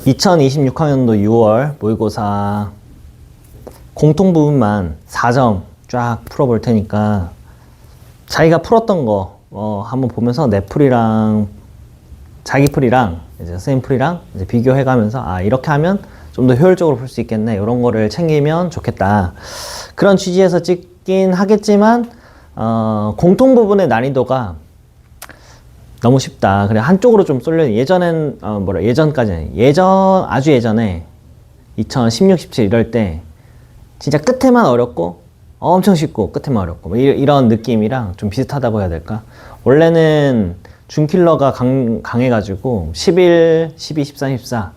2026학년도 6월 모의고사 공통 부분만 4점 쫙 풀어볼 테니까 자기가 풀었던 거 한번 보면서 내 풀이랑 자기 풀이랑 이제 선생님 풀이랑 이제 비교해 가면서 이렇게 하면 좀 더 효율적으로 풀 수 있겠네, 이런 거를 챙기면 좋겠다, 그런 취지에서 찍긴 하겠지만 공통 부분의 난이도가 너무 쉽다. 그래, 한쪽으로 좀 쏠려. 예전엔 아주 예전에 2016, 17 이럴 때 진짜 끝에만 어렵고 엄청 쉽고 끝에만 어렵고 뭐 이런 느낌이랑 좀 비슷하다고 해야 될까? 원래는 준킬러가 강해가지고 11, 12, 13, 14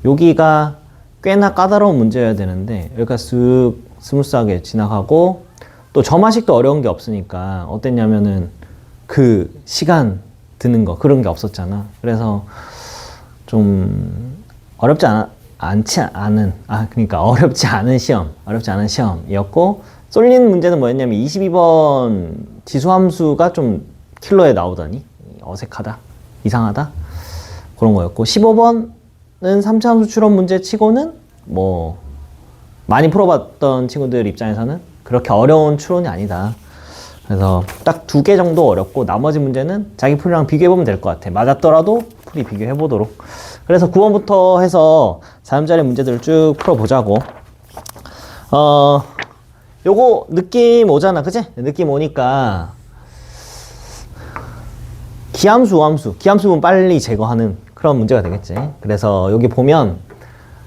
여기가 꽤나 까다로운 문제여야 되는데 여기가 쓱 스무스하게 지나가고, 또 점화식도 어려운 게 없으니까 어땠냐면은 그 시간 드는 거 그런 게 없었잖아. 그래서 좀 어렵지 않은 시험이었고, 쏠린 문제는 뭐였냐면 22번 지수함수가 좀 킬러에 나오더니 어색하다, 이상하다, 그런 거였고, 15번은 3차 함수 추론 문제 치고는 뭐 많이 풀어봤던 친구들 입장에서는 그렇게 어려운 추론이 아니다. 그래서 딱 2개 정도 어렵고 나머지 문제는 자기 풀이랑 비교해보면 될 것 같아. 맞았더라도 풀이 비교해보도록. 그래서 9번부터 해서 4점짜리 문제들을 쭉 풀어보자고. 요거 느낌 오잖아, 그치? 느낌 오니까 기함수, 우함수, 기함수 부분 빨리 제거하는 그런 문제가 되겠지. 그래서 여기 보면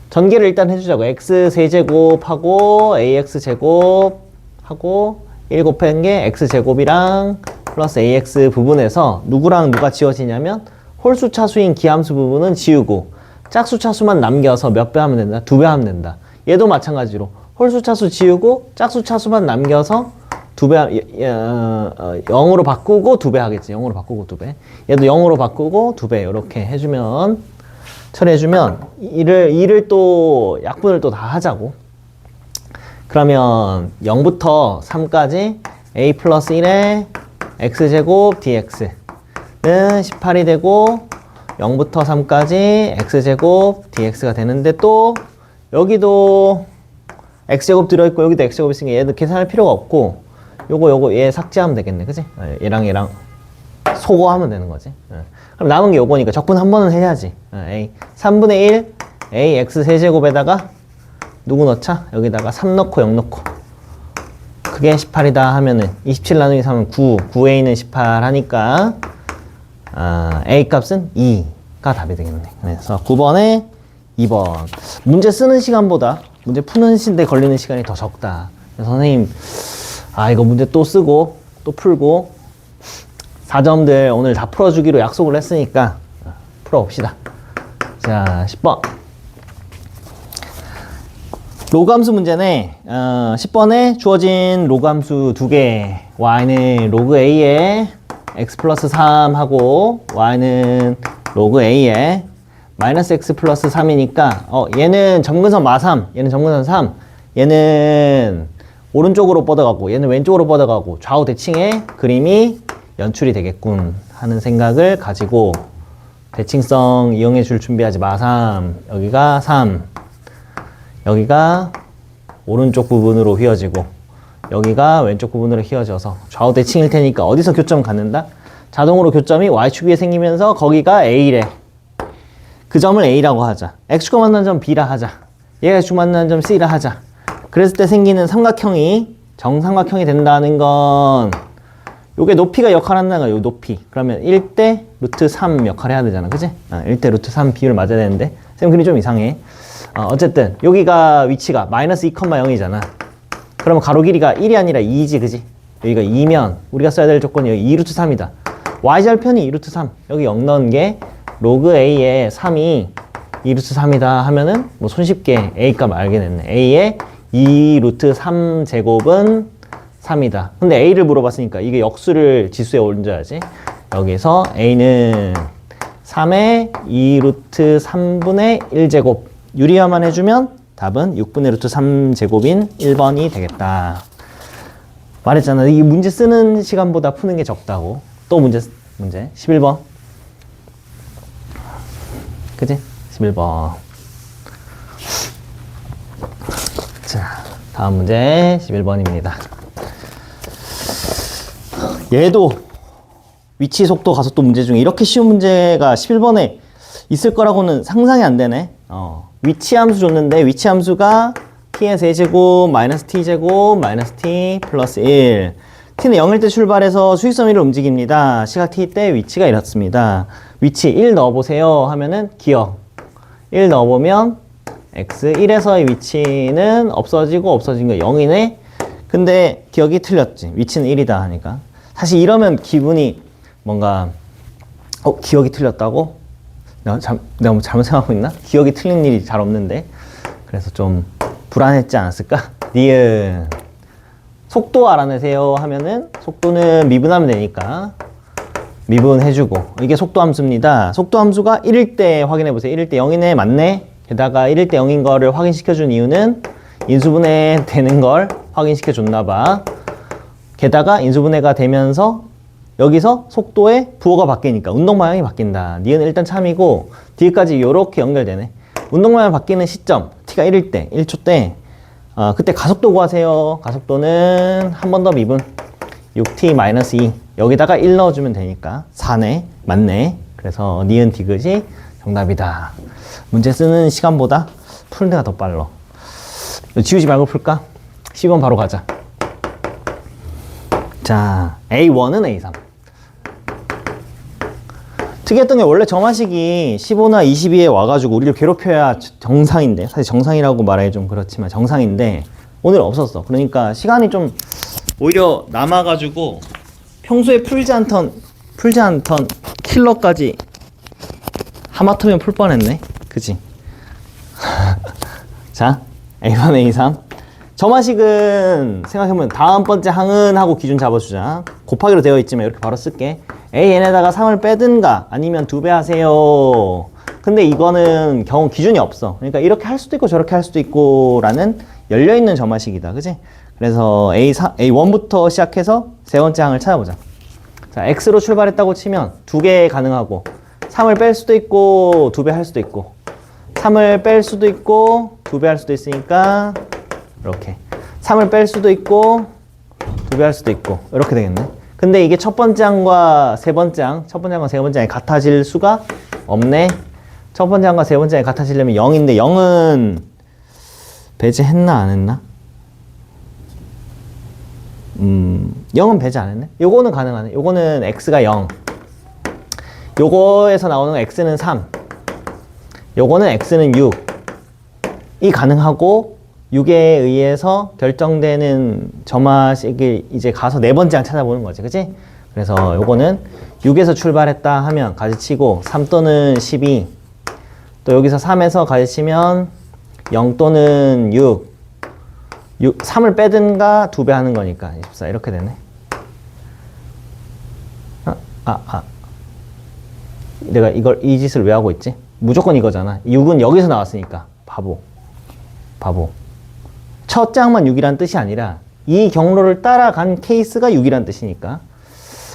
전개를 일단 해주자고. x 세제곱하고 ax 제곱하고 1 곱한 게 x제곱이랑 플러스 ax 부분에서 누구랑 누가 지워지냐면 홀수 차수인 기함수 부분은 지우고 짝수 차수만 남겨서 몇 배 하면 된다? 2배 하면 된다. 얘도 마찬가지로 홀수 차수 지우고 짝수 차수만 남겨서 2배, 0으로 바꾸고 2배 하겠지. 0으로 바꾸고 2배. 얘도 0으로 바꾸고 2배. 이렇게 해주면, 처리해주면 이를 또 약분을 또 다 하자고. 그러면 0부터 3까지 a 플러스 1의 x제곱 dx는 18이 되고, 0부터 3까지 x제곱 dx가 되는데, 또 여기도 x제곱 들어있고 여기도 x제곱 있으니까 얘도 계산할 필요가 없고 요거 얘 삭제하면 되겠네, 그치? 얘랑 소거하면 되는 거지. 그럼 남은 게 요거니까 적분 한 번은 해야지. a 3분의 1 a x 세제곱에다가 누구 넣자? 여기다가 3 넣고 0 넣고, 그게 18이다 하면은 27 나누기 3은 9, 9a는 18 하니까 a 값은 2가 답이 되겠네. 그래서 9번에 2번. 문제 쓰는 시간보다 문제 푸는 데 걸리는 시간이 더 적다. 그래서 선생님 이거 문제 또 쓰고 또 풀고 4점들 오늘 다 풀어주기로 약속을 했으니까 풀어봅시다. 자, 10번 로그함수 문제네. 10번에 주어진 로그함수 2개, y는 로그 a에 x 플러스 3 하고 y는 로그 a에 마이너스 x 플러스 3이니까 얘는 점근선 마3, 얘는 점근선 3, 얘는 오른쪽으로 뻗어가고 얘는 왼쪽으로 뻗어가고 좌우 대칭의 그림이 연출이 되겠군 하는 생각을 가지고, 대칭성 이용해 줄 준비하지 마3, 여기가 3, 여기가 오른쪽 부분으로 휘어지고 여기가 왼쪽 부분으로 휘어져서 좌우 대칭일 테니까 어디서 교점 갖는다? 자동으로 교점이 y축 위에 생기면서 거기가 a래. 그 점을 a라고 하자. x축과 만나는 점 b라 하자. 얘가 x축 만나는 점 c라 하자. 그랬을 때 생기는 삼각형이 정삼각형이 된다는 건 요게 높이가 역할한다는 거야. 요 높이. 그러면 1대 루트 3 역할을 해야 되잖아, 그치? 1대 루트 3 비율을 맞아야 되는데 쌤 그림이 좀 이상해. 어쨌든 여기가 위치가 마이너스 2,0이잖아. 그러면 가로 길이가 1이 아니라 2지, 그지? 여기가 2면 우리가 써야 될 조건이 여기 2루트 3이다. y절편이 2루트 3. 여기 0 넣은 게 로그 a에 3이 2루트 3이다 하면은 뭐 손쉽게 a 값 알게 됐네. a의 2루트 3 제곱은 3이다. 근데 a를 물어봤으니까 이게 역수를 지수에 옮겨야지. 여기서 a는 3의 2루트 3분의 1제곱 유리화만 해주면 답은 6분의 루트 3제곱인 1번이 되겠다. 말했잖아. 이 문제 쓰는 시간보다 푸는 게 적다고. 또 문제 11번. 그지? 11번. 자, 다음 문제 11번입니다. 얘도 위치, 속도, 가속도 문제 중에 이렇게 쉬운 문제가 11번에 있을 거라고는 상상이 안 되네. 위치 함수 줬는데 위치 함수가 t의 세제곱 마이너스 t제곱 마이너스 t 플러스 1. t는 0일 때 출발해서 수직선 위로 움직입니다. 시각 t 때 위치가 이렇습니다. 위치 1 넣어보세요 하면은 기억 1 넣어보면 x1에서의 위치는 없어지고 없어진 거 0이네. 근데 기억이 틀렸지. 위치는 1이다 하니까. 사실 이러면 기분이 뭔가 기억이 틀렸다고? 내가 뭐 잘못 생각하고 있나? 기억이 틀린 일이 잘 없는데. 그래서 좀 불안했지 않았을까? 니은 속도 알아내세요 하면은 속도는 미분하면 되니까 미분해주고, 이게 속도 함수입니다. 속도 함수가 1일 때 확인해보세요. 1일 때 0이네. 맞네. 게다가 1일 때 0인 거를 확인시켜준 이유는 인수분해 되는 걸 확인시켜 줬나봐. 게다가 인수분해가 되면서 여기서 속도의 부호가 바뀌니까 운동 방향이 바뀐다. 니은 일단 참이고 뒤에까지 이렇게 연결되네. 운동 방향 바뀌는 시점 t가 1일 때 1초 때 그때 가속도 구하세요. 가속도는 한 번 더 미분 6t-2 여기다가 1 넣어주면 되니까 4네. 맞네. 그래서 니은 디귿이 정답이다. 문제 쓰는 시간보다 푸는 데가 더 빨라. 지우지 말고 풀까? 10번 바로 가자. 자, A1은 A3. 특이했던 게 원래 점화식이 15나 22에 와가지고 우리를 괴롭혀야 정상인데, 사실 정상이라고 말하기 좀 그렇지만 정상인데 오늘 없었어. 그러니까 시간이 좀 오히려 남아가지고 평소에 풀지 않던 킬러까지 하마터면 풀 뻔했네. 그치? 자, A1, A3. 점화식은 생각해보면 다음번째 항은 하고 기준 잡아주자. 곱하기로 되어 있지만 이렇게 바로 쓸게. AN에다가 3을 빼든가 아니면 2배 하세요. 근데 이거는 경우 기준이 없어. 그러니까 이렇게 할 수도 있고 저렇게 할 수도 있고 라는 열려있는 점화식이다. 그치? 그래서 A1부터 시작해서 세 번째 항을 찾아보자. 자, X로 출발했다고 치면 2개 가능하고 3을 뺄 수도 있고 2배 할 수도 있고 3을 뺄 수도 있고 2배 할 수도 있으니까 이렇게 3을 뺄 수도 있고 2배 할 수도 있고 이렇게 되겠네. 근데 이게 첫 번째 항과 세 번째 항, 첫 번째 항과 세 번째 항이 같아질 수가 없네. 첫 번째 항과 세 번째 항이 같아지려면 0인데 0은 배제했나 안 했나? 0은 배제 안 했네. 요거는 가능하네. 요거는 x가 0. 요거에서 나오는 x는 3. 요거는 x는 6. 이 가능하고 6에 의해서 결정되는 점화식을 이제 가서 네 번째 항 찾아보는 거지. 그치? 그래서 요거는 6에서 출발했다 하면 가지치고 3 또는 12. 또 여기서 3에서 가지치면 0 또는 6. 3을 빼든가 2배 하는 거니까 24 이렇게 되네. 내가 이 짓을 왜 하고 있지? 무조건 이거잖아. 6은 여기서 나왔으니까. 바보. 첫 장만 6이란 뜻이 아니라 이 경로를 따라간 케이스가 6이란 뜻이니까.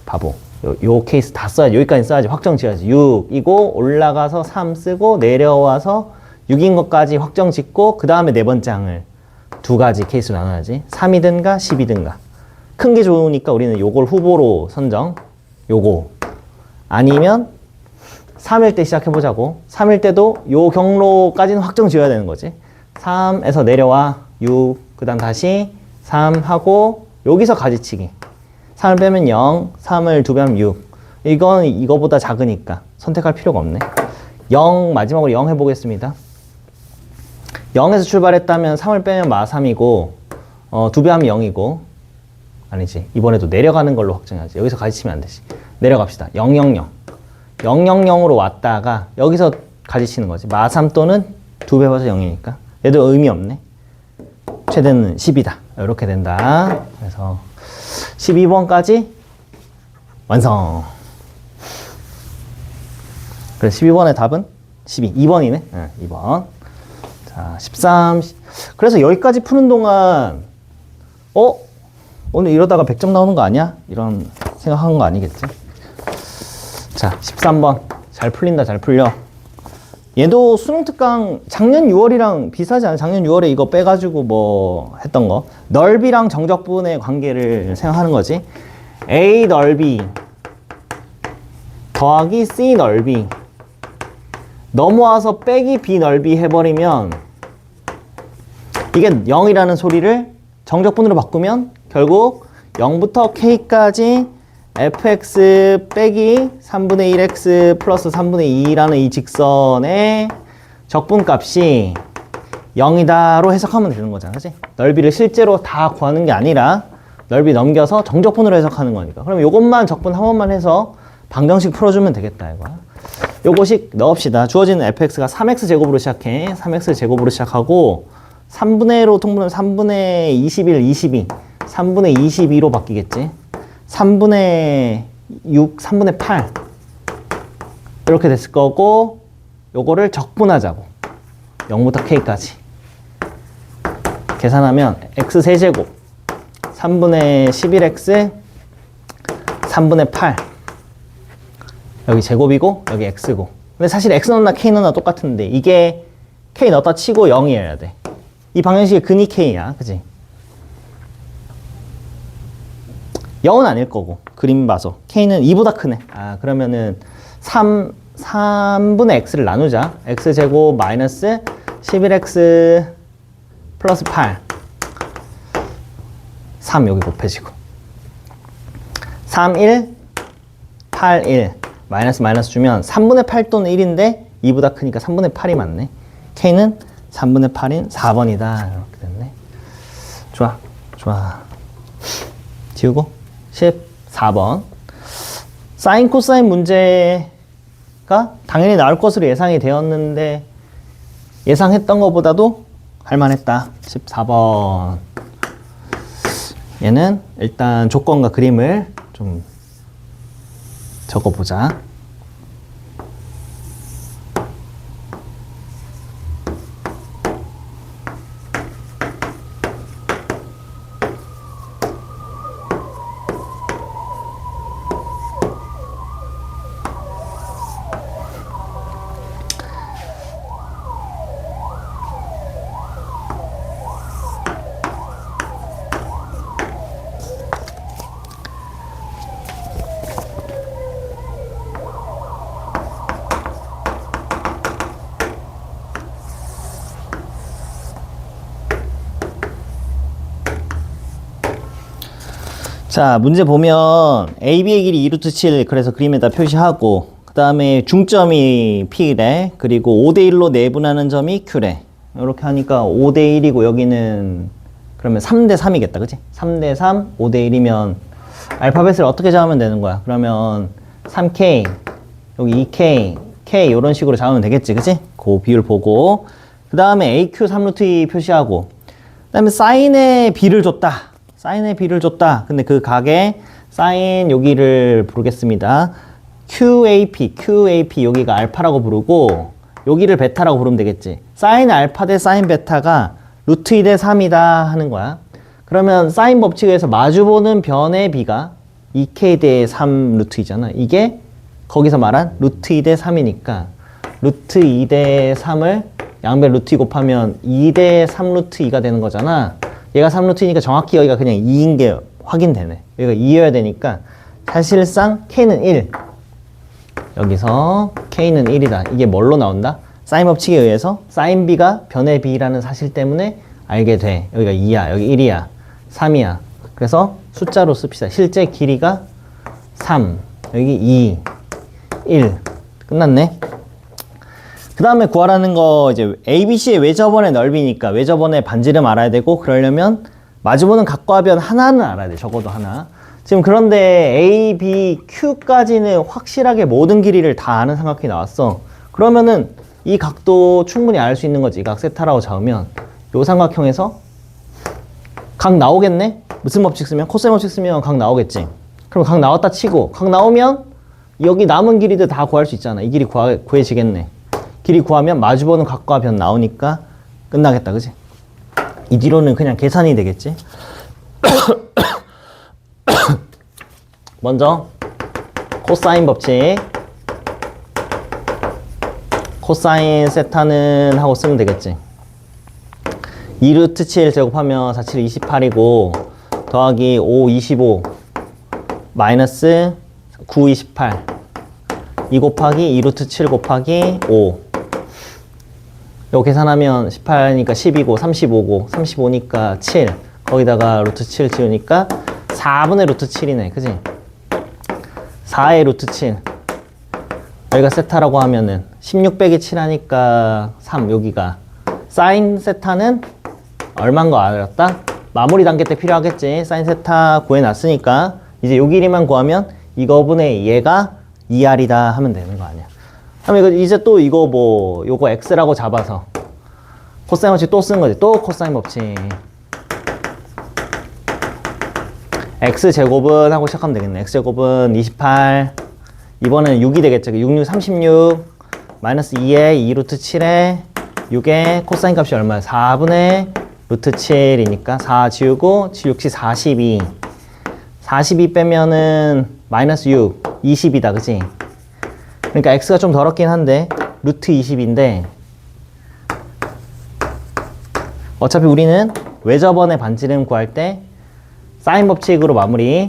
바보. 요 케이스 다 써야지. 여기까지 써야지. 확정 지어야지. 6이고 올라가서 3 쓰고 내려와서 6인 것까지 확정 짓고 그 다음에 네 번째 항을 두 가지 케이스로 나눠야지. 3이든가 10이든가. 큰 게 좋으니까 우리는 요걸 후보로 선정. 요거. 아니면 3일 때 시작해보자고. 3일 때도 요 경로까지는 확정 지어야 되는 거지. 3에서 내려와 6, 그 다음 다시 3 하고 여기서 가지치기. 3을 빼면 0, 3을 2배 하면 6. 이건 이거보다 작으니까 선택할 필요가 없네. 0, 마지막으로 0 해보겠습니다. 0에서 출발했다면 3을 빼면 마3이고 2배 하면 0이고 아니지. 이번에도 내려가는 걸로 확정해야지. 여기서 가지치면 안 되지. 내려갑시다. 0, 0, 0. 0, 0, 0으로 왔다가 여기서 가지치는 거지. 마3 또는 2배 해서 0이니까. 얘도 의미 없네. 최대는 10이다. 이렇게 된다. 그래서 12번까지 완성. 그래서 12번의 답은 2번이네. 2번. 자, 13. 그래서 여기까지 푸는 동안 오늘 이러다가 100점 나오는 거 아니야? 이런 생각한 거 아니겠지? 자, 13번. 잘 풀린다, 잘 풀려. 얘도 수능 특강 작년 6월이랑 비슷하지 않아? 작년 6월에 이거 빼가지고 뭐 했던 거. 넓이랑 정적분의 관계를 생각하는 거지. A 넓이 더하기 C 넓이 넘어와서 빼기 B 넓이 해버리면 이게 0이라는 소리를 정적분으로 바꾸면 결국 0부터 K까지 fx 빼기 3분의 1x 플러스 3분의 2라는 이 직선의 적분값이 0이다로 해석하면 되는 거잖아, 그치? 넓이를 실제로 다 구하는 게 아니라 넓이 넘겨서 정적분으로 해석하는 거니까. 그럼 요것만 적분 한 번만 해서 방정식 풀어주면 되겠다, 이거야. 요거식 넣읍시다. 주어지는 fx가 3x 제곱으로 시작해. 3x 제곱으로 시작하고 3분의 1로 통분하면 3분의 21, 22 3분의 22로 바뀌겠지. 3분의 6, 3분의 8 이렇게 됐을 거고 요거를 적분하자고 0부터 K까지 계산하면 x 세제곱 3분의 11x 3분의 8 여기 제곱이고 여기 x고 근데 사실 x 넣나 k 넣나 똑같은데 이게 k 넣었다 치고 0이어야 돼. 이 방정식의 근이 k야, 그치? 0은 아닐 거고 그림 봐서 k는 2보다 크네. 아 그러면은 3분의 x를 나누자. x제곱 마이너스 11x 플러스 8 3 여기 곱해지고 3, 1, 8, 1 마이너스 마이너스 주면 3분의 8 또는 1인데 2보다 크니까 3분의 8이 맞네. k는 3분의 8인 4번이다 이렇게 됐네. 좋아 좋아 지우고 14번 사인 코사인 문제가 당연히 나올 것으로 예상이 되었는데 예상했던 것보다도 할만했다. 14번 얘는 일단 조건과 그림을 좀 적어보자. 자, 문제 보면 AB의 길이 2루트 7 그래서 그림에다 표시하고 그 다음에 중점이 P래 그리고 5대1로 내분하는 점이 Q래. 이렇게 하니까 5대1이고 여기는 그러면 3대3이겠다, 그치? 3대3, 5대1이면 알파벳을 어떻게 잡으면 되는 거야? 그러면 3K, 여기 2K, K 이런 식으로 잡으면 되겠지, 그치? 그 비율 보고 그 다음에 AQ 3루트 2 표시하고 그 다음에 사인의 B를 줬다. 사인의 B를 줬다. 근데 그 각에 사인 여기를 부르겠습니다. QAP 여기가 알파라고 부르고 여기를 베타라고 부르면 되겠지. 사인 알파 대 사인 베타가 루트 2 대 3이다 하는 거야. 그러면 사인 법칙에 의해서 마주보는 변의 B가 2K 대 3 루트 2잖아. 이게 거기서 말한 루트 2 대 3이니까 루트 2 대 3을 양변 루트 2 곱하면 2 대 3 루트 2가 되는 거잖아. 얘가 3루트니까 정확히 여기가 그냥 2인 게 확인되네. 여기가 2여야 되니까 사실상 K는 1. 여기서 K는 1이다. 이게 뭘로 나온다? 사인 법칙에 의해서 사인 B가 변의 B라는 사실 때문에 알게 돼. 여기가 2야. 여기 1이야. 3이야. 그래서 숫자로 씁시다. 실제 길이가 3. 여기 2. 1. 끝났네. 그 다음에 구하라는 거 이제 ABC의 외접원의 넓이니까 외접원의 반지름 알아야 되고 그러려면 마주보는 각과 변 하나는 알아야 돼. 적어도 하나. 지금 그런데 A, B, Q까지는 확실하게 모든 길이를 다 아는 삼각형이 나왔어. 그러면은 이 각도 충분히 알 수 있는 거지. 이 각 세타라고 잡으면 요 삼각형에서 각 나오겠네? 무슨 법칙 쓰면? 코사인 법칙 쓰면 각 나오겠지. 그럼 각 나왔다 치고 각 나오면 여기 남은 길이들 다 구할 수 있잖아. 이 길이 구해지겠네. 길이 구하면 마주보는 각과 변 나오니까 끝나겠다, 그지? 이 뒤로는 그냥 계산이 되겠지? 먼저 코사인 법칙 코사인 세타는 하고 쓰면 되겠지. 2루트 7 제곱하면 4, 7, 28이고 더하기 5, 25 마이너스 9, 28 2 곱하기 2루트 7 곱하기 5 이거 계산하면 18니까 10이고 35고 35니까 7 거기다가 루트 7 지우니까 4분의 루트 7이네 그지? 4의 루트 7 여기가 세타라고 하면은 16 빼기 7 하니까 3 여기가 사인 세타는 얼마인 거 알았다? 마무리 단계 때 필요하겠지. 사인 세타 구해놨으니까 이제 요 길이만 구하면 이거분의 얘가 2R이다 하면 되는 거 아니야. 그럼 이거 이제 또 이거 뭐 요거 X라고 잡아서 코사인 법칙 또 쓰는 거지. 또 코사인 법칙 X제곱은 하고 시작하면 되겠네. X제곱은 28 이번에는 6이 되겠죠. 6, 6, 36 마이너스 2에 2루트 7에 6에 코사인 값이 얼마야? 4분의 루트 7이니까 4 지우고 7, 6, 42 42 빼면은 마이너스 6 20이다 그치? 그러니까 x가 좀 더럽긴 한데 루트 20인데 어차피 우리는 외접원의 반지름 구할 때 사인 법칙으로 마무리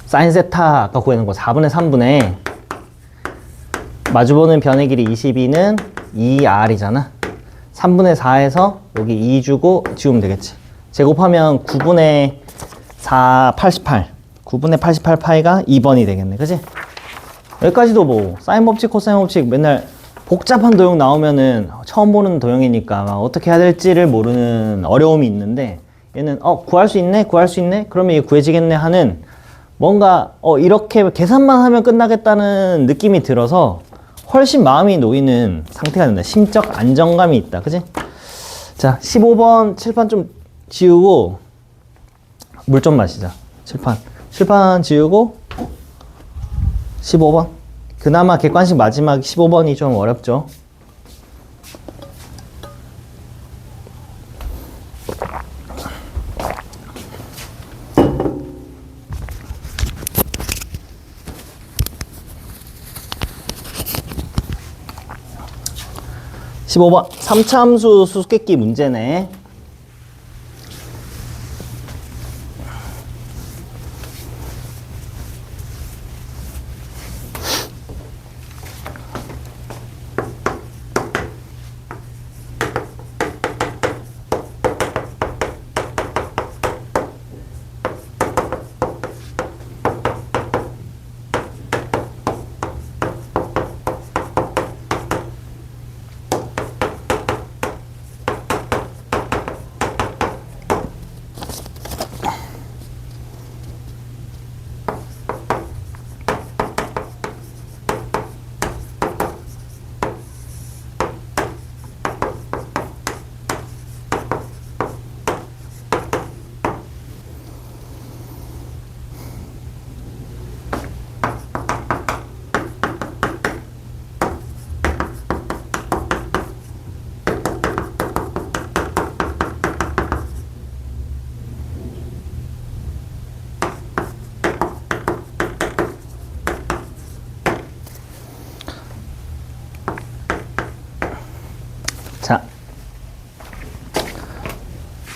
사인 세타 아까 구해놓은 거 4분의 3분의 마주보는 변의 길이 22는 2R이잖아 3분의 4에서 여기 2 주고 지우면 되겠지 제곱하면 9분의 4 88 9분의 88 파이가 2번이 되겠네 그치? 여기까지도 뭐 사인 법칙 코사인 법칙 맨날 복잡한 도형 나오면은 처음 보는 도형이니까 어떻게 해야 될지를 모르는 어려움이 있는데 얘는 구할 수 있네 구할 수 있네 그러면 이게 구해지겠네 하는 뭔가 이렇게 계산만 하면 끝나겠다는 느낌이 들어서 훨씬 마음이 놓이는 상태가 된다. 심적 안정감이 있다. 그치? 자, 15번 칠판 좀 지우고 물 좀 마시자. 칠판 지우고 15번 그나마 객관식 마지막 15번이 좀 어렵죠. (15번) 3차 함수 수수께끼 문제네.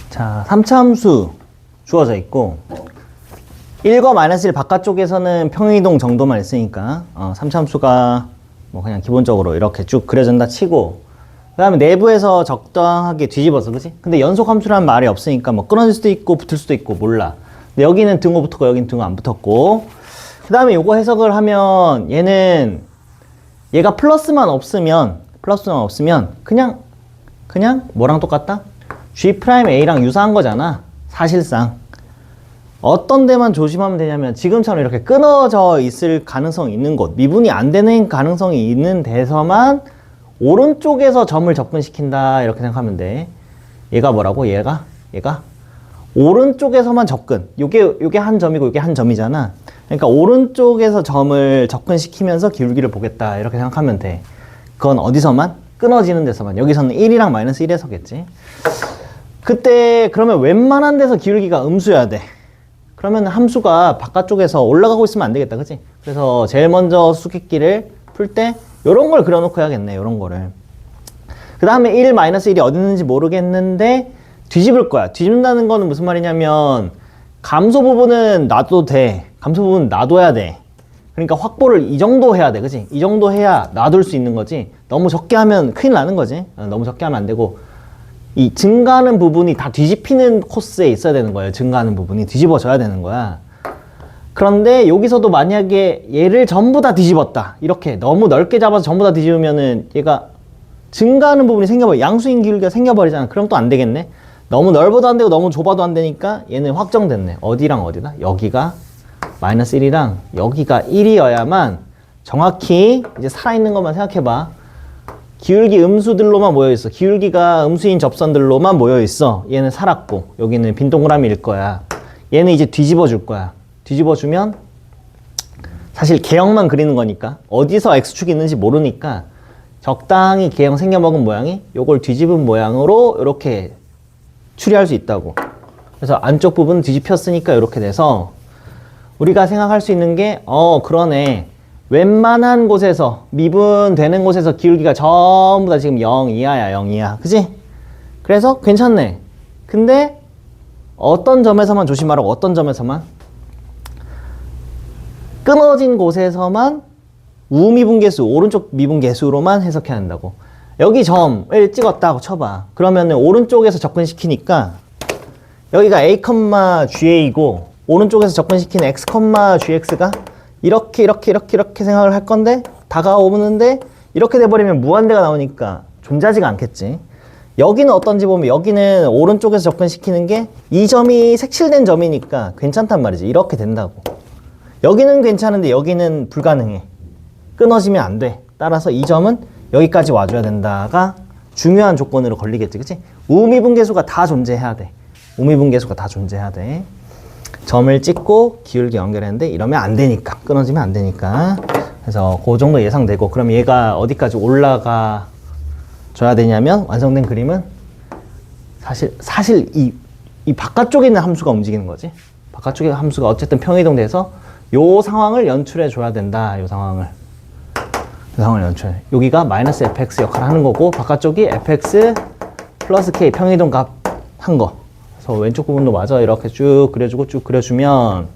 자, 3차 함수 주어져 있고 1과 마이너스 1 바깥쪽에서는 평행이동 정도만 있으니까 3차 함수가 뭐 그냥 기본적으로 이렇게 쭉 그려진다 치고 그 다음에 내부에서 적당하게 뒤집어서 그치? 근데 연속 함수라는 말이 없으니까 뭐 끊어질 수도 있고 붙을 수도 있고 몰라. 근데 여기는 등호 붙었고 여기는 등호 안 붙었고 그 다음에 요거 해석을 하면 얘가 플러스만 없으면 그냥 뭐랑 똑같다? G'A랑 유사한 거잖아. 사실상 어떤 데만 조심하면 되냐면 지금처럼 이렇게 끊어져 있을 가능성이 있는 곳, 미분이 안 되는 가능성이 있는 데서만 오른쪽에서 점을 접근시킨다 이렇게 생각하면 돼. 얘가 뭐라고? 얘가 오른쪽에서만 접근. 요게 한 점이고 요게 한 점이잖아. 그러니까 오른쪽에서 점을 접근시키면서 기울기를 보겠다 이렇게 생각하면 돼. 그건 어디서만? 끊어지는 데서만. 여기서는 1이랑 마이너스 1에서겠지. 그때 그러면 웬만한 데서 기울기가 음수여야 돼. 그러면 함수가 바깥쪽에서 올라가고 있으면 안 되겠다, 그치? 그래서 제일 먼저 수수께끼를 풀 때 요런 걸 그려놓고 해야겠네, 요런 거를. 그 다음에 1, -1이 어디 있는지 모르겠는데 뒤집을 거야. 뒤집는다는 거는 무슨 말이냐면 감소 부분은 놔도 돼. 감소 부분은 놔둬야 돼. 그러니까 확보를 이 정도 해야 돼, 그치? 이 정도 해야 놔둘 수 있는 거지. 너무 적게 하면 큰일 나는 거지. 너무 적게 하면 안 되고, 이 증가하는 부분이 다 뒤집히는 코스에 있어야 되는 거예요. 증가하는 부분이 뒤집어져야 되는 거야. 그런데 여기서도 만약에 얘를 전부 다 뒤집었다, 이렇게 너무 넓게 잡아서 전부 다 뒤집으면은 얘가 증가하는 부분이 생겨버려. 양수인 기울기가 생겨버리잖아. 그럼 또 안 되겠네. 너무 넓어도 안 되고 너무 좁아도 안 되니까 얘는 확정됐네. 어디랑 어디다? 여기가 -1이랑 여기가 1이어야만 정확히 이제 살아있는 것만 생각해봐. 기울기 음수들로만 모여있어. 기울기가 음수인 접선들로만 모여있어. 얘는 살았고 여기는 빈 동그라미일 거야. 얘는 이제 뒤집어 줄 거야. 뒤집어 주면 사실 개형만 그리는 거니까 어디서 x축이 있는지 모르니까 적당히 개형 생겨먹은 모양이 요걸 뒤집은 모양으로 이렇게 추리할 수 있다고. 그래서 안쪽 부분 뒤집혔으니까 이렇게 돼서 우리가 생각할 수 있는 게 그러네. 웬만한 곳에서 미분되는 곳에서 기울기가 전부 다 지금 0 이하야. 0 이하. 그치? 그래서 괜찮네. 근데 어떤 점에서만 조심하라고. 어떤 점에서만? 끊어진 곳에서만 우미분계수, 오른쪽 미분계수로만 해석해야 한다고. 여기 점을 찍었다고 쳐봐. 그러면 오른쪽에서 접근시키니까 여기가 a, ga이고 오른쪽에서 접근시키는 x, gx가 이렇게 생각을 할 건데 다가오는데 이렇게 돼버리면 무한대가 나오니까 존재하지가 않겠지. 여기는 어떤지 보면 여기는 오른쪽에서 접근시키는 게 이 점이 색칠된 점이니까 괜찮단 말이지. 이렇게 된다고. 여기는 괜찮은데 여기는 불가능해. 끊어지면 안 돼. 따라서 이 점은 여기까지 와줘야 된다가 중요한 조건으로 걸리겠지. 그치? 우미분계수가 다 존재해야 돼. 우미분계수가 다 존재해야 돼. 점을 찍고 기울기 연결했는데 이러면 안 되니까. 끊어지면 안 되니까. 그래서 그 정도 예상되고, 그럼 얘가 어디까지 올라가 줘야 되냐면 완성된 그림은 사실 이 바깥쪽에 있는 함수가 움직이는 거지. 바깥쪽에 함수가 어쨌든 평이동돼서 요 상황을 연출해 줘야 된다. 요 상황을 연출해. 여기가 -fx 역할을 하는 거고 바깥쪽이 fx 플러스 k 평이동 값 한 거. 그래서 왼쪽 부분도 마저 이렇게 쭉 그려주고 쭉 그려주면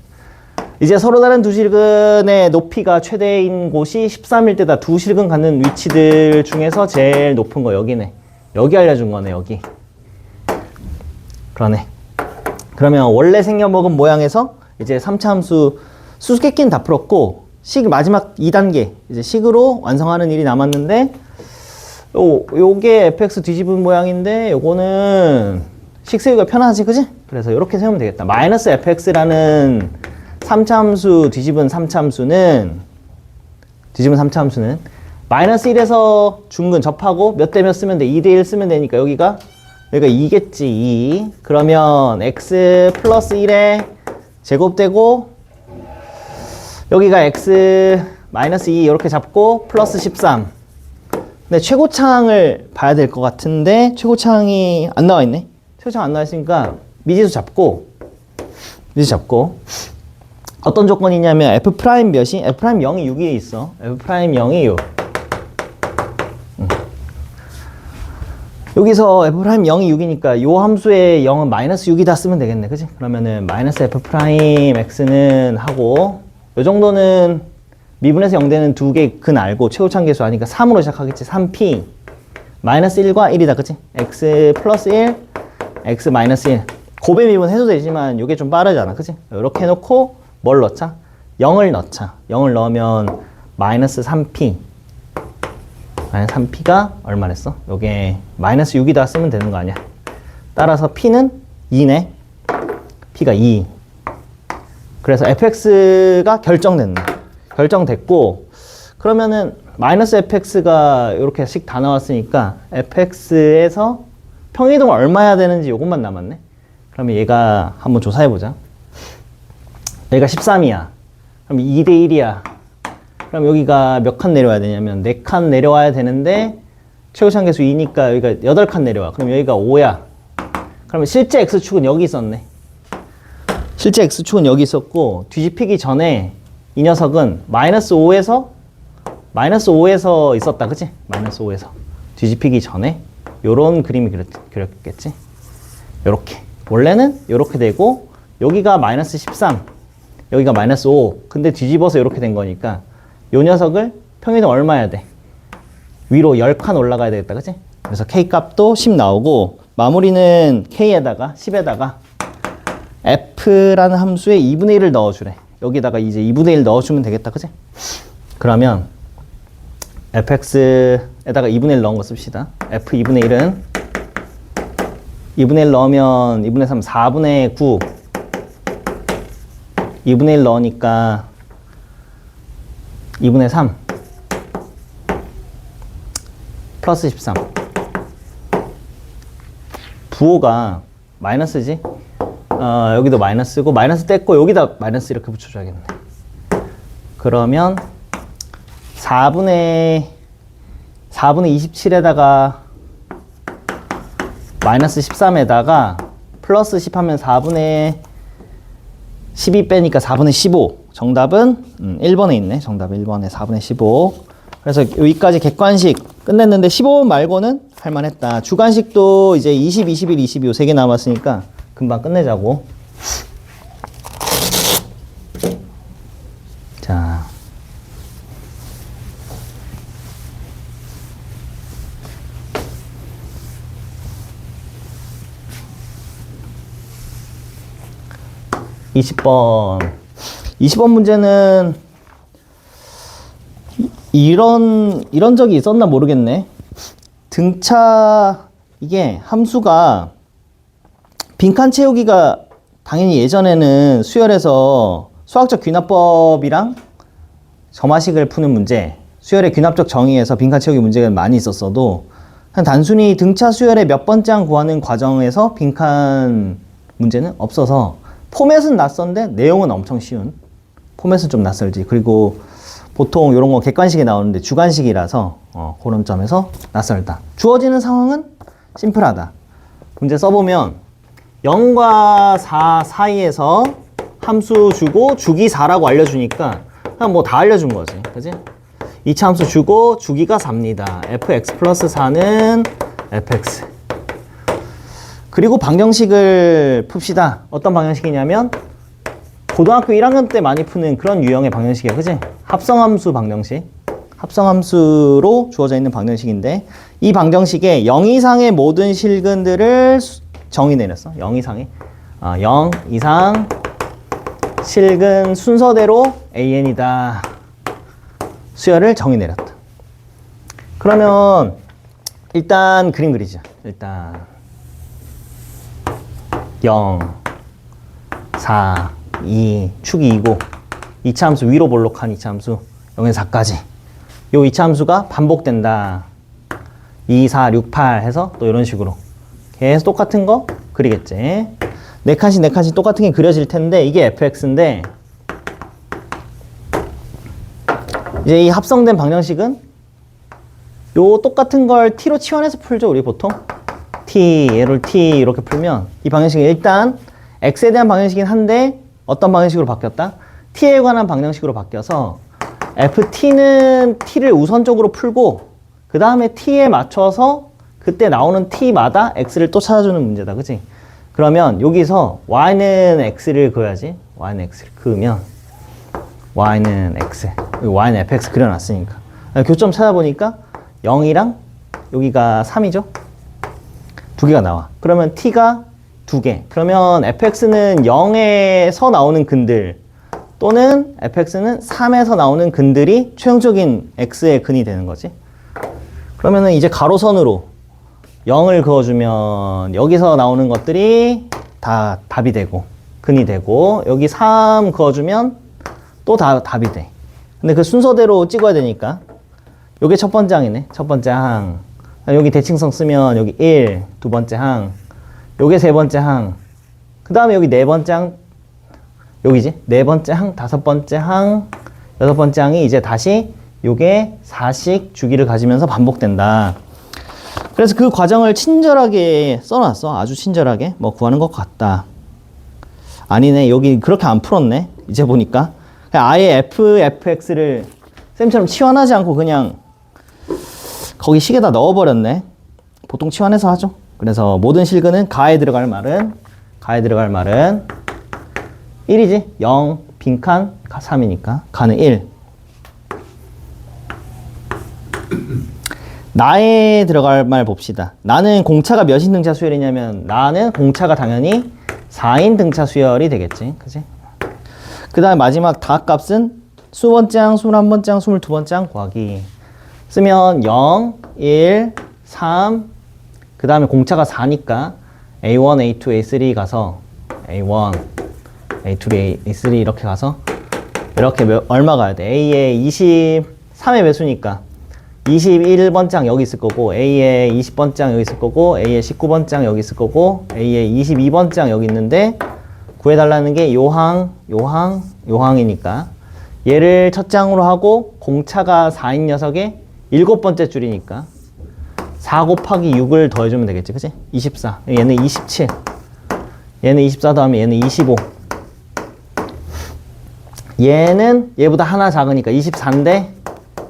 이제 서로 다른 두 실근의 높이가 최대인 곳이 13일 때다. 두 실근 갖는 위치들 중에서 제일 높은 거 여기네. 여기 알려준 거네. 여기. 그러네. 그러면 원래 생겨먹은 모양에서 이제 3차 함수 수수께끼는 다 풀었고 마지막 2단계 이제 식으로 완성하는 일이 남았는데 요게 fx 뒤집은 모양인데 요거는 식 세우기가 편하지, 그지? 그래서 이렇게 세우면 되겠다. -fx라는 3차 함수 뒤집은 3차 함수는 -1에서 중근 접하고 몇 대 몇 쓰면 돼? 2대 1 쓰면 되니까 여기가 2겠지. 2. 그러면 x 플러스 1에 제곱되고 여기가 x 마이너스 2 이렇게 잡고 플러스 13. 근데 최고창을 봐야 될 것 같은데 최고창이 안 나와 있네. 최고창 안 나와 있으니까 미지수 잡고 어떤 조건이 있냐면 f 프라임 몇이? f 프라임 0이 6에 있어. f 프라임 0이 6. 여기서 f 프라임 0이 6이니까 요 함수의 0은 -6이다 쓰면 되겠네. 그치? 그러면은 -f 프라임 x는 하고 요 정도는 미분에서 0 되는 두 개 근 알고 최고창 계수 아니까 3으로 시작하겠지. 3p -1과 1이다. 그치? x 플러스 1 x 마이너스 1 고배 미분 해도 되지만 이게 좀 빠르잖아. 그치? 이렇게 해놓고 뭘 넣자? 0을 넣자. 0을 넣으면 -3p -3p가 얼마랬어? 요게 -6이다 쓰면 되는 거 아니야? 따라서 p는 2네. p가 2. 그래서 fx가 결정됐고 그러면은 -fx가 이렇게 씩 다 나왔으니까 fx에서 평이동 얼마 해야 되는지 요것만 남았네. 그러면 얘가 한번 조사해보자. 여기가 13이야. 그럼 2대 1이야. 그럼 여기가 몇 칸 내려와야 되냐면 4칸 내려와야 되는데 최고창 계수 2니까 여기가 8칸 내려와. 그럼 여기가 5야. 그러면 실제 x축은 여기 있었네. 실제 x축은 여기 있었고 뒤집히기 전에 이 녀석은 마이너스 5에서 있었다. 그치? 마이너스 5에서 뒤집히기 전에 요런 그림이 그렸겠지? 요렇게 원래는 요렇게 되고 여기가 마이너스 13 여기가 마이너스 5 근데 뒤집어서 요렇게 된 거니까 요 녀석을 평균은 얼마 해야 돼? 위로 10칸 올라가야 되겠다. 그치? 그래서 k 값도 10 나오고 마무리는 k에다가 10에다가 f라는 함수에 2분의 1을 넣어주래. 여기다가 이제 2분의 1 넣어주면 되겠다. 그치? 그러면 fx에다가 2분의 1 넣은 거 씁시다. f 2분의 1은 2분의 1 넣으면 2분의 3 4분의 9 2분의 1 넣으니까 2분의 3 플러스 13 부호가 마이너스지? 여기도 마이너스고 마이너스 뗐고 여기다 마이너스 이렇게 붙여줘야겠네. 그러면 4분의 27에다가 마이너스 13에다가 플러스 10 하면 4분의 12 빼니까 4분의 15 정답은 1번에 있네. 정답 1번에 4분의 15. 그래서 여기까지 객관식 끝냈는데 15번 말고는 할만했다. 주관식도 이제 20, 21, 22 3개 남았으니까 금방 끝내자고. 자. (20번) 문제는 이런 적이 있었나 모르겠네. 등차 이게 함수가 빈칸 채우기가 당연히 예전에는 수열에서 수학적 귀납법이랑 점화식을 푸는 문제, 수열의 귀납적 정의에서 빈칸 채우기 문제가 많이 있었어도 그냥 단순히 등차 수열의 몇 번째 항 구하는 과정에서 빈칸 문제는 없어서 포맷은 낯선데 내용은 엄청 쉬운. 포맷은 좀 낯설지. 그리고 보통 이런 거 객관식에 나오는데 주관식이라서 그런 점에서 낯설다. 주어지는 상황은 심플하다. 문제 써보면 0과 4 사이에서 함수 주고 주기 4라고 알려주니까 그냥 뭐 다 알려준 거지. 그지? 이차 함수 주고 주기가 4입니다. fx 플러스 4는 fx. 그리고 방정식을 풉시다. 어떤 방정식이냐면 고등학교 1학년 때 많이 푸는 그런 유형의 방정식이야. 그치? 합성함수 방정식. 합성함수로 주어져 있는 방정식인데 이 방정식에 0 이상의 모든 실근들을 정의 내렸어. 0 이상의 0 이상 실근 순서대로 AN이다. 수열을 정의 내렸다. 그러면 일단 그림 그리자. 일단 0, 4, 2, 축이 2고 2차 함수 위로 볼록한 2차 함수 0에서 4까지 요 2차 함수가 반복된다. 2, 4, 6, 8 해서 또 이런 식으로 계속 똑같은 거 그리겠지. 4칸씩 똑같은 게 그려질 텐데 이게 fx인데 이제 이 합성된 방정식은 요 똑같은 걸 t로 치환해서 풀죠. 우리 보통 t, 얘를 t 이렇게 풀면 이 방정식이 일단 x에 대한 방정식이긴 한데 어떤 방정식으로 바뀌었다? t에 관한 방정식으로 바뀌어서 ft는 t를 우선적으로 풀고 그 다음에 t에 맞춰서 그때 나오는 t마다 x를 또 찾아주는 문제다. 그치? 그러면 여기서 y는 x를 그어야지. y는 x를 그으면 y는 x, y는 fx 그려놨으니까 교점 찾아보니까 0이랑 여기가 3이죠? 두 개가 나와. 그러면 t가 2개. 그러면 fx는 0에서 나오는 근들 또는 fx는 3에서 나오는 근들이 최종적인 x의 근이 되는 거지. 그러면은 이제 가로선으로 0을 그어주면 여기서 나오는 것들이 다 답이 되고 근이 되고 여기 3 그어주면 또 다 답이 돼. 근데 그 순서대로 찍어야 되니까 요게 첫 번째 항이네. 첫 번째 항. 여기 대칭성 쓰면 여기 1, 두 번째 항. 요게 세 번째 항. 그 다음에 여기 네 번째 항. 여기지? 네 번째 항, 다섯 번째 항, 여섯 번째 항이 이제 다시 요게 4씩 주기를 가지면서 반복된다. 그래서 그 과정을 친절하게 써놨어. 아주 친절하게. 뭐 구하는 것 같다. 아니네. 여기 그렇게 안 풀었네. 이제 보니까. 그냥 아예 fx를 쌤처럼 치환하지 않고 그냥 거기 식에다 넣어버렸네. 보통 치환해서 하죠. 그래서 모든 실근은 가에 들어갈 말은 1이지. 0, 빈칸 3이니까 가는 1. 나에 들어갈 말 봅시다. 나는 공차가 몇인 등차 수열이냐면 나는 공차가 당연히 4인 등차 수열이 되겠지. 그지? 그 다음에 마지막 다값은 20번장, 21번장, 22번장 구하기. 쓰면 0, 1, 3, 그 다음에 공차가 4니까 A1, A2, A3 가서 A1, A2, A3 이렇게 가서 이렇게 얼마 가야 돼? A의 23의 배수니까 21번장 여기 있을 거고 A의 20번장 여기 있을 거고 A의 19번장 여기 있을 거고 A의 22번장 여기 있는데 구해달라는 게 요항이니까 얘를 첫 장으로 하고 공차가 4인 녀석의 7번째 줄이니까 4 곱하기 6을 더해주면 되겠지. 그치? 24. 얘는 27. 얘는 24 더하면 얘는 25. 얘는 얘보다 하나 작으니까 24인데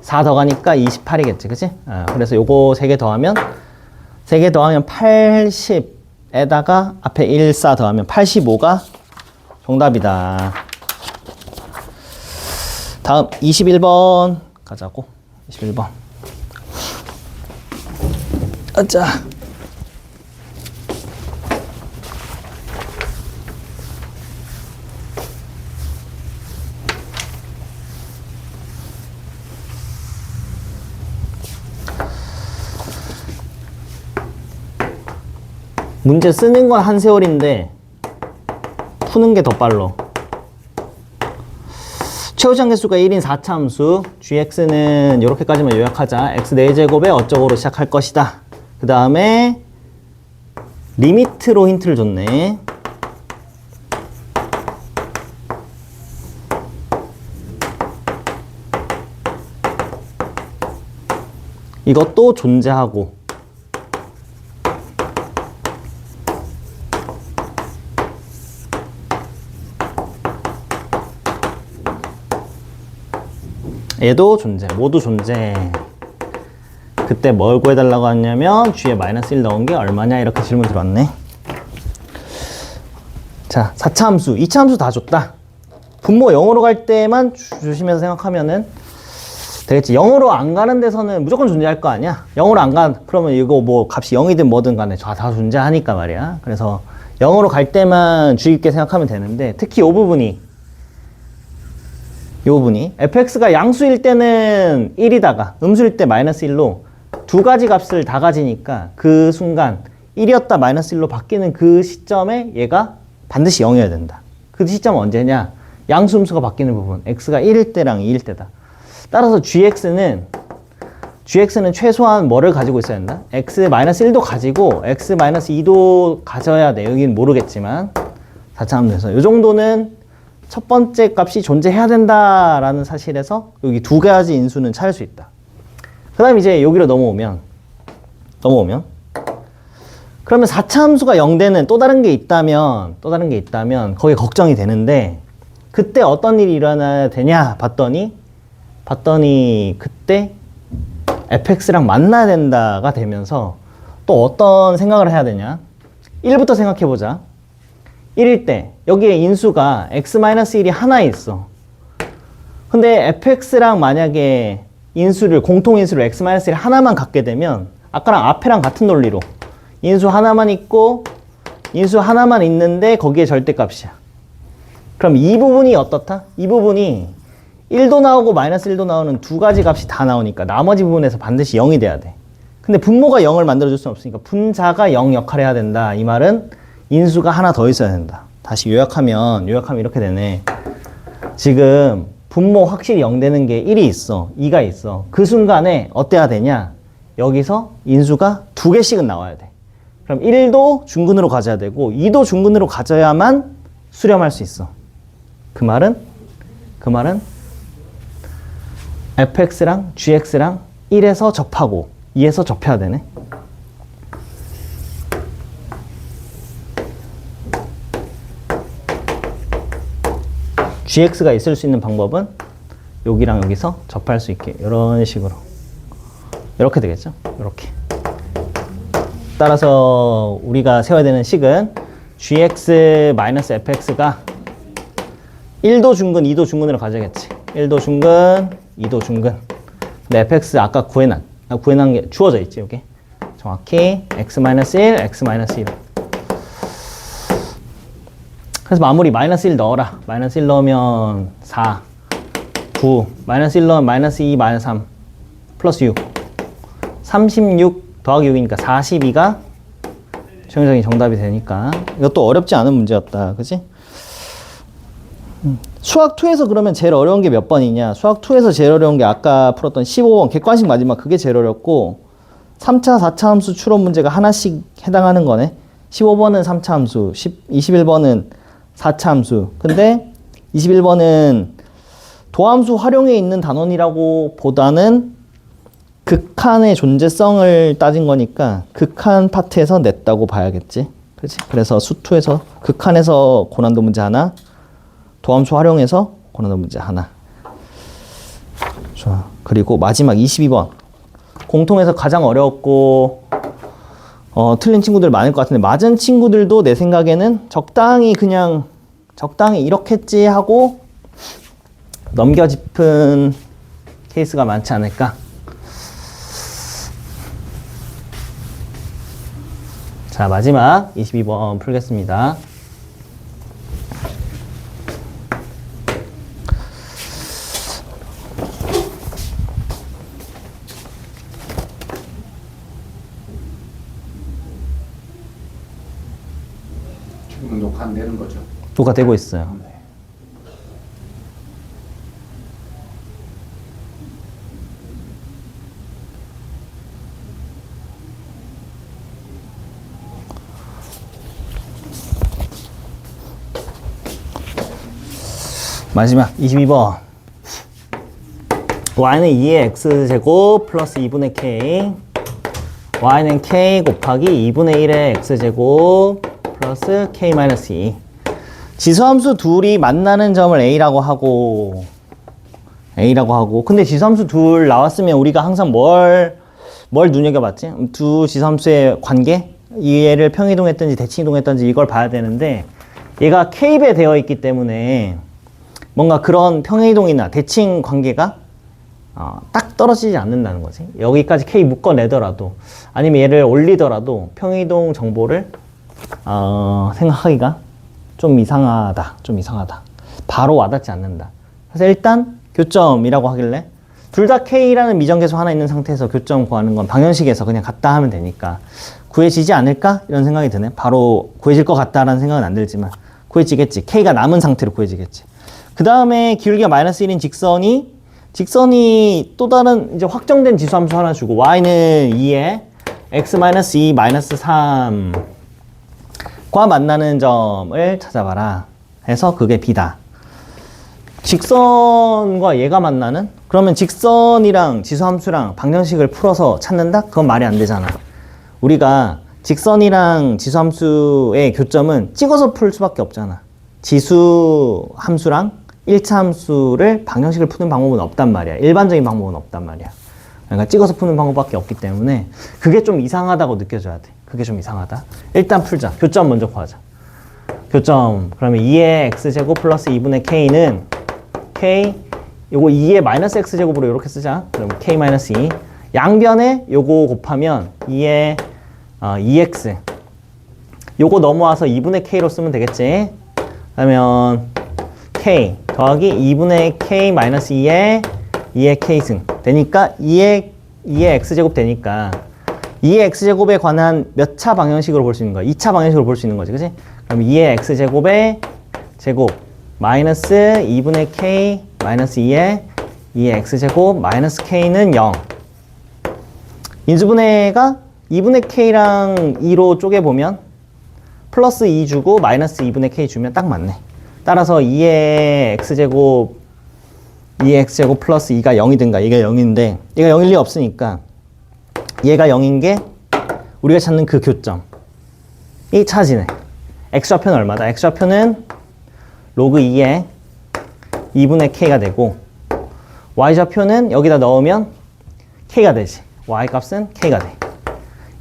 4 더가니까 28이겠지. 그치? 그래서 요거 3개 더하면 80에다가 앞에 14 더하면 85가 정답이다. 다음 21번 가자고. 21번. 자. 문제 쓰는 건 한 세월인데 푸는 게 더 빨라. 최우장 개수가 1인 4차 함수 gx는 이렇게까지만 요약하자. x 4제곱에 어쩌고로 시작할 것이다. 그 다음에 리미트로 힌트를 줬네. 이것도 존재하고 얘도 존재, 모두 존재. 그때 뭘 구해달라고 했냐면 G에 마이너스 1 넣은 게 얼마냐 이렇게 질문 들어왔네. 자, 4차 함수, 2차 함수 다 줬다. 분모 0으로 갈 때만 주시면서 생각하면은 되겠지. 0으로 안 가는 데서는 무조건 존재할 거 아니야. 0으로 안 가, 그러면 이거 뭐 값이 0이든 뭐든 간에 다 존재하니까 말이야. 그래서 0으로 갈 때만 주의 깊게 생각하면 되는데 특히 이 부분이 fx가 양수일 때는 1이다가 음수일 때 마이너스 1로 두 가지 값을 다 가지니까 그 순간 1이었다 마이너스 1로 바뀌는 그 시점에 얘가 반드시 0이어야 된다. 그 시점은 언제냐? 양수 음수가 바뀌는 부분. x가 1일 때랑 2일 때다. 따라서 gx는 최소한 뭐를 가지고 있어야 된다? x 마이너스 1도 가지고 x 마이너스 2도 가져야 돼. 여기는 모르겠지만 4차 함수에서 이 정도는 첫 번째 값이 존재해야 된다라는 사실에서 여기 두 가지 인수는 찾을 수 있다. 그 다음 이제 여기로 넘어오면 그러면 4차 함수가 0되는 또 다른 게 있다면 거기에 걱정이 되는데 그때 어떤 일이 일어나야 되냐 봤더니 그때 fx랑 만나야 된다가 되면서 또 어떤 생각을 해야 되냐. 1부터 생각해보자. 1일 때 여기에 인수가 x-1이 하나 있어. 근데 fx랑 만약에 공통인수를 x-1을 하나만 갖게 되면 아까랑 앞에랑 같은 논리로 인수 하나만 있고 인수 하나만 있는데 거기에 절대값이야. 그럼 이 부분이 어떻다? 이 부분이 1도 나오고 마이너스 1도 나오는 두 가지 값이 다 나오니까 나머지 부분에서 반드시 0이 돼야 돼. 근데 분모가 0을 만들어줄 수는 없으니까 분자가 0 역할을 해야 된다. 이 말은 인수가 하나 더 있어야 된다. 다시 요약하면 이렇게 되네. 지금 분모 확실히 0 되는 게 1이 있어. 2가 있어. 그 순간에 어때야 되냐? 여기서 인수가 2개씩은 나와야 돼. 그럼 1도 중근으로 가져야 되고 2도 중근으로 가져야만 수렴할 수 있어. 그 말은 fx랑 gx랑 1에서 접하고 2에서 접해야 되네. gx가 있을 수 있는 방법은 여기랑 여기서 접할 수 있게 이런 식으로 이렇게 되겠죠. 이렇게. 따라서 우리가 세워야 되는 식은 gx-fx가 1도 중근, 2도 중근으로 가져야겠지. 1도 중근, 2도 중근. 근데 fx 아까 구해난 게 주어져 있지, 여기. 정확히 x-1, x-1. 그래서 마무리 -1 넣어라. -1 넣으면 4, 9, -1 넣으면 -2, -3, 플러스 6. 36 더하기 6이니까 42가 최종적인 정답이 되니까. 이것도 어렵지 않은 문제였다. 그치? 수학 2에서 그러면 제일 어려운 게 몇 번이냐? 수학 2에서 제일 어려운 게 아까 풀었던 15번 객관식 마지막 그게 제일 어렵고 3차, 4차 함수 추론 문제가 하나씩 해당하는 거네. 15번은 3차 함수, 21번은 4차 함수. 근데 21번은 도함수 활용에 있는 단원이라고 보다는 극한의 존재성을 따진 거니까 극한 파트에서 냈다고 봐야겠지. 그렇지? 그래서 수2에서 극한에서 고난도 문제 하나, 도함수 활용해서 고난도 문제 하나. 좋아. 그리고 마지막 22번. 공통에서 가장 어려웠고 틀린 친구들 많을 것 같은데 맞은 친구들도 내 생각에는 적당히 이렇게 했지 하고 넘겨짚은 케이스가 많지 않을까. 자, 마지막 22번 풀겠습니다. 지금 녹화 안 되는 거죠? 녹화되고 있어요. 네. 마지막 22번. y는 2의 x제곱 플러스 2분의 k. y는 k 곱하기 2분의 1의 x제곱 플러스 k-2. 지수함수 둘이 만나는 점을 a라고 하고 근데 지수함수 둘 나왔으면 우리가 항상 뭘 눈여겨봤지? 두 지수함수의 관계? 얘를 평이동했든지 대칭이동했든지 이걸 봐야 되는데 얘가 k배 되어 있기 때문에 뭔가 그런 평행이동이나 대칭 관계가 딱 떨어지지 않는다는 거지. 여기까지 K 묶어내더라도 아니면 얘를 올리더라도 평행이동 정보를 생각하기가 좀 이상하다. 바로 와닿지 않는다. 그래서 일단 교점이라고 하길래 둘 다 K라는 미정계수 하나 있는 상태에서 교점 구하는 건 방정식에서 그냥 같다 하면 되니까 구해지지 않을까? 이런 생각이 드네. 바로 구해질 것 같다라는 생각은 안 들지만 구해지겠지. K가 남은 상태로 구해지겠지. 그 다음에 기울기가 -1인 직선이 또 다른 이제 확정된 지수함수 하나 주고 y는 2에 x-2 -3과 만나는 점을 찾아봐라 해서 그게 b다. 직선과 얘가 만나는? 그러면 직선이랑 지수함수랑 방정식을 풀어서 찾는다? 그건 말이 안 되잖아. 우리가 직선이랑 지수함수의 교점은 찍어서 풀 수밖에 없잖아. 지수함수랑 1차 함수를 방정식을 푸는 방법은 없단 말이야. 일반적인 방법은 없단 말이야. 그러니까 찍어서 푸는 방법밖에 없기 때문에 그게 좀 이상하다고 느껴져야 돼. 그게 좀 이상하다. 일단 풀자. 교점 먼저 구하자. 교점. 그러면 2의 x제곱 플러스 2분의 k는 k 요거 2의 마이너스 x제곱으로 이렇게 쓰자. 그럼 k-2 양변에 요거 곱하면 2의 2x 요거 넘어와서 2분의 k로 쓰면 되겠지. 그러면 k 더하기 2분의 k 마이너스 2의 k승 되니까 2의 x제곱 되니까 2의 x제곱에 관한 몇 차 방정식으로 볼 수 있는 거야? 2차 방정식으로 볼 수 있는 거지. 그치? 그럼 2의 x제곱의 제곱 마이너스 2분의 k 마이너스 2의 x제곱 마이너스 k는 0. 인수분해가 2분의 k랑 2로 쪼개보면 플러스 2 주고 마이너스 2분의 k 주면 딱 맞네. 따라서 2의 x제곱 플러스 2가 0이든가 얘가 0인데 얘가 0일 리 없으니까 얘가 0인 게 우리가 찾는 그 교점이 차지네. x좌표는 얼마다? x좌표는 로그 2의 2분의 k가 되고 y좌표는 여기다 넣으면 k가 되지. y 값은 k가 돼.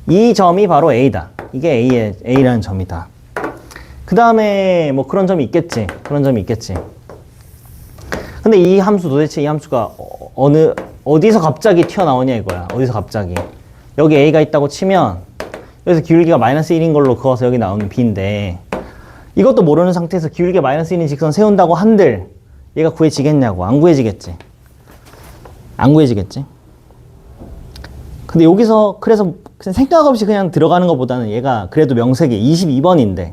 이 점이 바로 a다. 이게 a라는 점이다. 그 다음에 뭐 그런 점이 있겠지. 그런 점이 있겠지. 근데 이 함수 도대체 이 함수가 어디서 갑자기 튀어나오냐 이거야. 어디서 갑자기. 여기 a가 있다고 치면 여기서 기울기가 마이너스 1인 걸로 그어서 여기 나오는 b인데 이것도 모르는 상태에서 기울기가 마이너스 1인 직선 세운다고 한들 얘가 구해지겠냐고. 안 구해지겠지. 안 구해지겠지. 근데 여기서 그래서 그냥 생각 없이 그냥 들어가는 것보다는 얘가 그래도 명색이 22번인데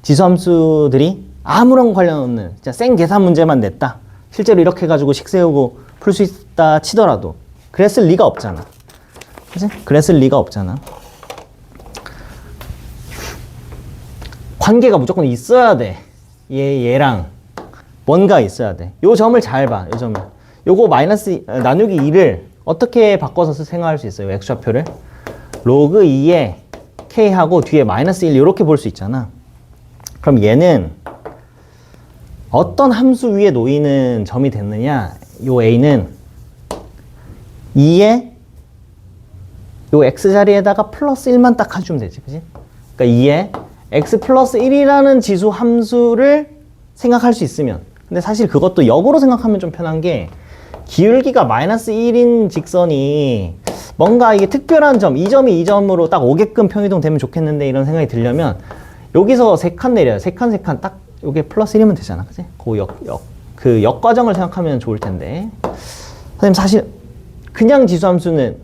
지수함수들이 아무런 관련 없는 진짜 생 계산 문제만 냈다. 실제로 이렇게 해가지고 식 세우고 풀 수 있다 치더라도 그랬을 리가 없잖아. 그치? 그랬을 리가 없잖아. 관계가 무조건 있어야 돼. 얘랑 뭔가 있어야 돼. 요 점을 잘 봐. 요 점을. 요거 마이너스 나누기 2를 어떻게 바꿔서 생각할 수 있어요? x좌표를 로그 2에 k하고 뒤에 마이너스 1 이렇게 볼 수 있잖아. 그럼 얘는 어떤 함수 위에 놓이는 점이 됐느냐? 요 a는 2에 요 x 자리에다가 플러스 1만 딱 해주면 되지, 그지? 그러니까 2에 x 플러스 1이라는 지수 함수를 생각할 수 있으면, 근데 사실 그것도 역으로 생각하면 좀 편한 게 기울기가 마이너스 1인 직선이 뭔가 이게 특별한 점, 이 점이 이 점으로 딱 오게끔 평이동 되면 좋겠는데 이런 생각이 들려면 여기서 3칸 내려요. 3칸 딱 요게 플러스 1이면 되잖아. 그치? 그 역과정을 생각하면 좋을 텐데. 선생님 사실 그냥 지수함수는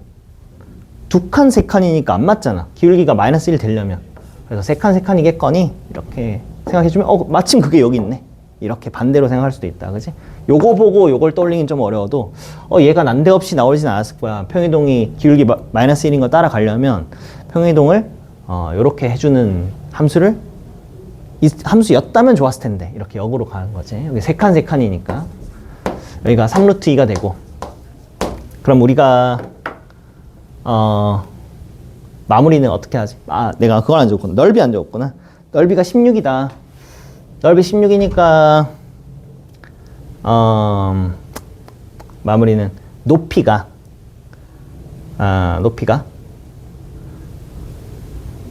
2칸, 3칸이니까 안 맞잖아. 기울기가 마이너스 1 되려면. 그래서 3칸, 3칸이겠거니 이렇게 생각해주면 마침 그게 여기 있네. 이렇게 반대로 생각할 수도 있다. 그치? 요거 보고 요걸 떠올리긴 좀 어려워도 얘가 난데없이 나오진 않았을 거야. 평이동이 기울기 마이너스 1인 거 따라가려면 평이동을 요렇게 해주는 함수를 함수였다면 좋았을 텐데 이렇게 역으로 가는 거지. 여기 3칸, 3칸이니까 여기가 3루트 2가 되고 그럼 우리가 마무리는 어떻게 하지? 내가 그걸 안 적었구나. 넓이 안 적었구나. 넓이가 16이다. 넓이 16이니까 마무리는 높이가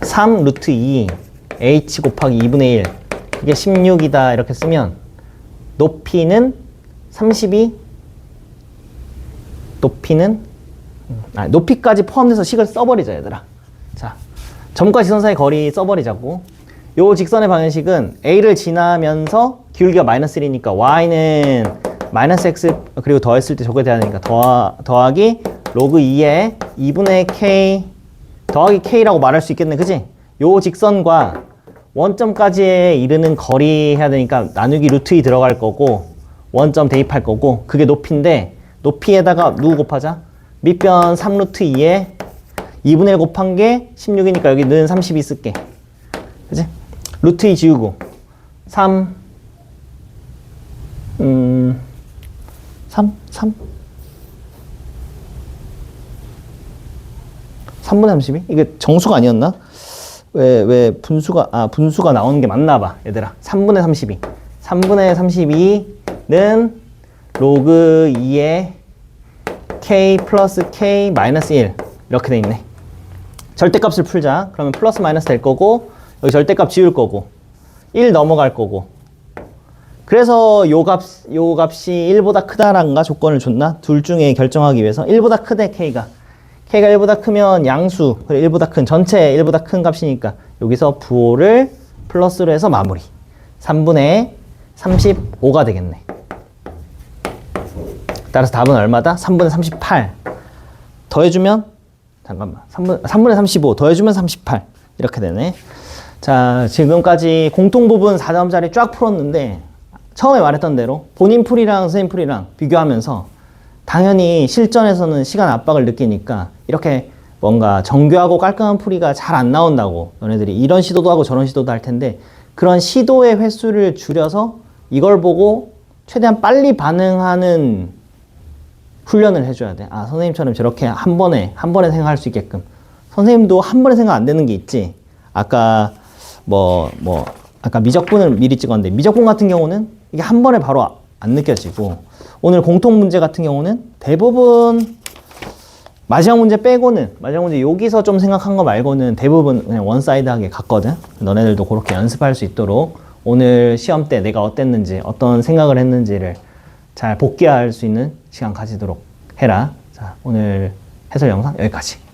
3 루트 2 h 곱하기 2분의 1 이게 16이다 이렇게 쓰면 높이는 32 높이까지 포함돼서 식을 써버리자 얘들아. 자, 점과 지선 사이 거리 써버리자고. 요 직선의 방정식은 a를 지나면서 기울기가 마이너스 1이니까 y는 마이너스 x 그리고 더했을 때 저게 돼야 되니까 더하기 로그 2에 2분의 k 더하기 k라고 말할 수 있겠네. 그지? 요 직선과 원점까지에 이르는 거리 해야 되니까 나누기 루트 2 들어갈 거고 원점 대입할 거고 그게 높이인데 높이에다가 누구 곱하자? 밑변 3루트 2에 2분의 1 곱한 게 16이니까 여기 는 32 쓸게. 그지? 루트 2 지우고 3 3분의 32? 이게 정수가 아니었나? 왜 분수가 나오는 게 맞나 봐 얘들아. 3분의 32 3분의 32는 로그 2에 k 플러스 k 마이너스 1 이렇게 돼 있네. 절대값을 풀자. 그러면 플러스 마이너스 될 거고 여기 절대값 지울 거고 1 넘어갈 거고 그래서 요 값이 1보다 크다란가 조건을 줬나? 둘 중에 결정하기 위해서 1보다 크대 K가 1보다 크면 양수 그래 1보다 큰 전체 1보다 큰 값이니까 여기서 부호를 플러스로 해서 마무리 3분의 35가 되겠네. 따라서 답은 얼마다? 3분의 38 더해주면 잠깐만 3분의 35 더해주면 38 이렇게 되네. 자, 지금까지 공통부분 4점짜리 쫙 풀었는데 처음에 말했던 대로 본인 풀이랑 선생님 풀이랑 비교하면서 당연히 실전에서는 시간 압박을 느끼니까 이렇게 뭔가 정교하고 깔끔한 풀이가 잘 안 나온다고 너네들이 이런 시도도 하고 저런 시도도 할 텐데 그런 시도의 횟수를 줄여서 이걸 보고 최대한 빨리 반응하는 훈련을 해줘야 돼. 선생님처럼 저렇게 한 번에 생각할 수 있게끔. 선생님도 한 번에 생각 안 되는 게 있지. 아까 미적분을 미리 찍었는데 미적분 같은 경우는 이게 한 번에 바로 안 느껴지고, 오늘 공통 문제 같은 경우는 대부분 마지막 문제 빼고는, 마지막 문제 여기서 좀 생각한 거 말고는 대부분 그냥 원사이드하게 갔거든. 너네들도 그렇게 연습할 수 있도록 오늘 시험 때 내가 어땠는지, 어떤 생각을 했는지를 잘 복귀할 수 있는 시간 가지도록 해라. 자, 오늘 해설 영상 여기까지.